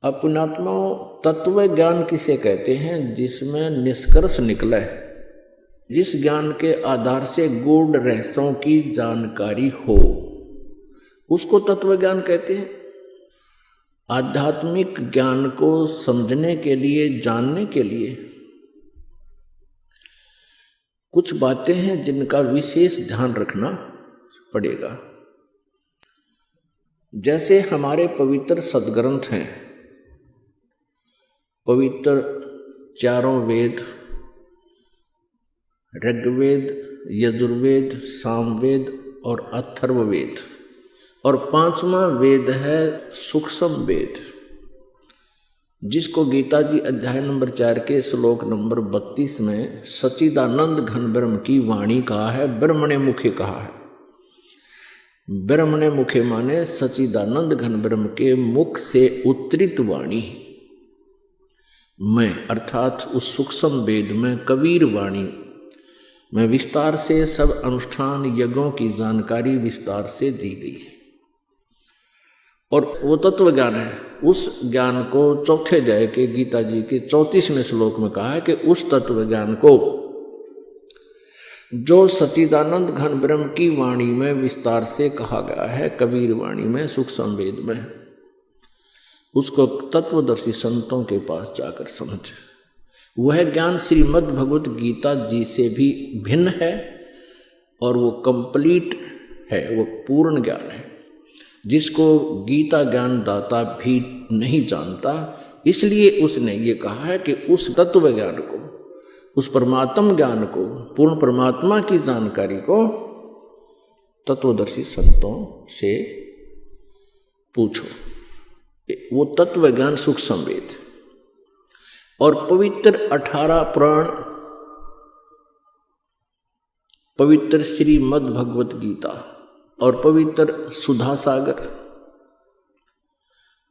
अपनात्मा तत्व ज्ञान किसे कहते हैं? जिसमें निष्कर्ष निकले, जिस ज्ञान के आधार से गूढ़ रहस्यों की जानकारी हो, उसको तत्व ज्ञान कहते हैं। आध्यात्मिक ज्ञान को समझने के लिए, जानने के लिए कुछ बातें हैं जिनका विशेष ध्यान रखना पड़ेगा। जैसे हमारे पवित्र सदग्रंथ हैं, पवित्र चारों वेद, ऋग्वेद, यजुर्वेद, सामवेद और अथर्ववेद, और 5वां वेद है सूक्ष्म वेद, जिसको गीता जी अध्याय नंबर 4 के श्लोक नंबर 32 में सच्चिदानंद घन ब्रह्म की वाणी कहा है, ब्रह्मणे मुखे कहा है। ब्रह्मणे मुखे माने सच्चिदानंद घन ब्रह्म के मुख से उत्तरित वाणी में, अर्थात उस सूक्ष्म वेद में कबीर वाणी में विस्तार से सब अनुष्ठान यज्ञों की जानकारी विस्तार से दी गई है। और वो तत्व ज्ञान है। उस ज्ञान को चौथे अध्याय के गीता जी के 34वें श्लोक में कहा है कि उस तत्व ज्ञान को जो सच्चिदानंद घन ब्रह्म की वाणी में विस्तार से कहा गया है, कबीर वाणी में, सूक्ष्म वेद में, उसको तत्वदर्शी संतों के पास जाकर समझ। वह ज्ञान श्रीमद् भगवत गीता जी से भी भिन्न है और वो कंप्लीट है, वो पूर्ण ज्ञान है, जिसको गीता ज्ञान दाता भी नहीं जानता। इसलिए उसने ये कहा है कि उस तत्व ज्ञान को, उस परमात्म ज्ञान को, पूर्ण परमात्मा की जानकारी को तत्वदर्शी संतों से पूछो। वो तत्व ज्ञान सूक्ष्म वेद और पवित्र 18 पुराण, पवित्र श्रीमद् भगवत गीता और पवित्र सुधा सागर,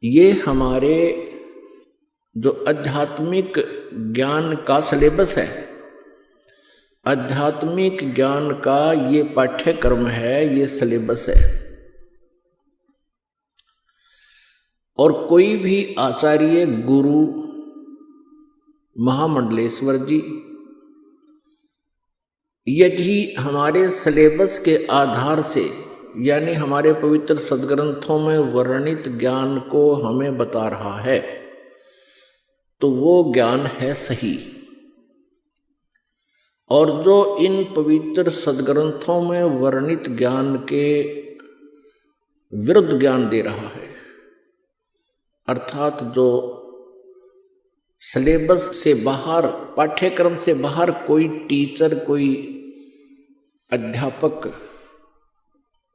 ये हमारे जो आध्यात्मिक ज्ञान का सिलेबस है, आध्यात्मिक ज्ञान का ये पाठ्यक्रम है, ये सिलेबस है। और कोई भी आचार्य, गुरु, महामंडलेश्वर जी यदि हमारे सिलेबस के आधार से, यानी हमारे पवित्र सदग्रंथों में वर्णित ज्ञान को हमें बता रहा है, तो वो ज्ञान है सही। और जो इन पवित्र सदग्रंथों में वर्णित ज्ञान के विरुद्ध ज्ञान दे रहा है, अर्थात जो सिलेबस से बाहर, पाठ्यक्रम से बाहर कोई टीचर, कोई अध्यापक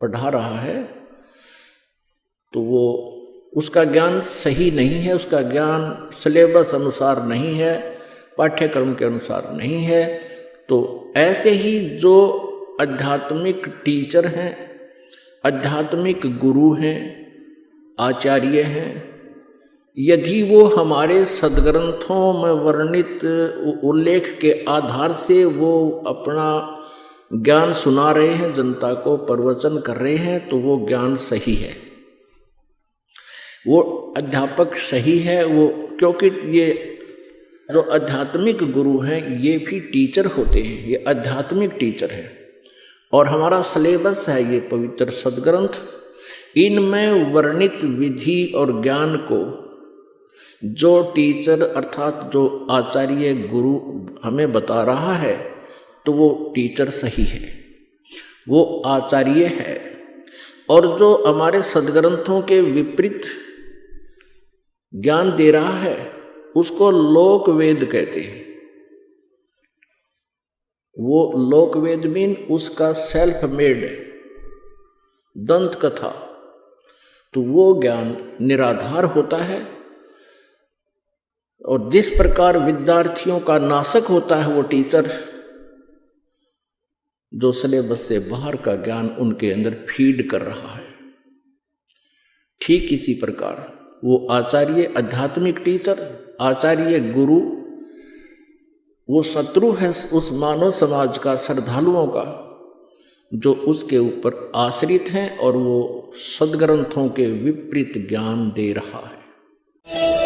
पढ़ा रहा है, तो वो उसका ज्ञान सही नहीं है, उसका ज्ञान सिलेबस अनुसार नहीं है, पाठ्यक्रम के अनुसार नहीं है। तो ऐसे ही जो आध्यात्मिक टीचर हैं, आध्यात्मिक गुरु हैं, आचार्य हैं, यदि वो हमारे सदग्रंथों में वर्णित उल्लेख के आधार से वो अपना ज्ञान सुना रहे हैं, जनता को प्रवचन कर रहे हैं, तो वो ज्ञान सही है, वो अध्यापक सही है। वो क्योंकि ये जो आध्यात्मिक गुरु हैं ये भी टीचर होते हैं, ये आध्यात्मिक टीचर हैं। और हमारा सिलेबस है ये पवित्र सदग्रंथ, इनमें वर्णित विधि और ज्ञान को जो टीचर अर्थात जो आचार्य गुरु हमें बता रहा है, तो वो टीचर सही है, वो आचार्य है। और जो हमारे सदग्रंथों के विपरीत ज्ञान दे रहा है, उसको लोक वेद कहते हैं। वो लोक वेद मीन उसका सेल्फ मेड दंत कथा, तो वो ज्ञान निराधार होता है। और जिस प्रकार विद्यार्थियों का नाशक होता है वो टीचर, जो सिलेबस से बाहर का ज्ञान उनके अंदर फीड कर रहा है, ठीक इसी प्रकार वो आचार्य, आध्यात्मिक टीचर, आचार्य गुरु, वो शत्रु है उस मानव समाज का, श्रद्धालुओं का, जो उसके ऊपर आश्रित हैं और वो सदग्रंथों के विपरीत ज्ञान दे रहा है।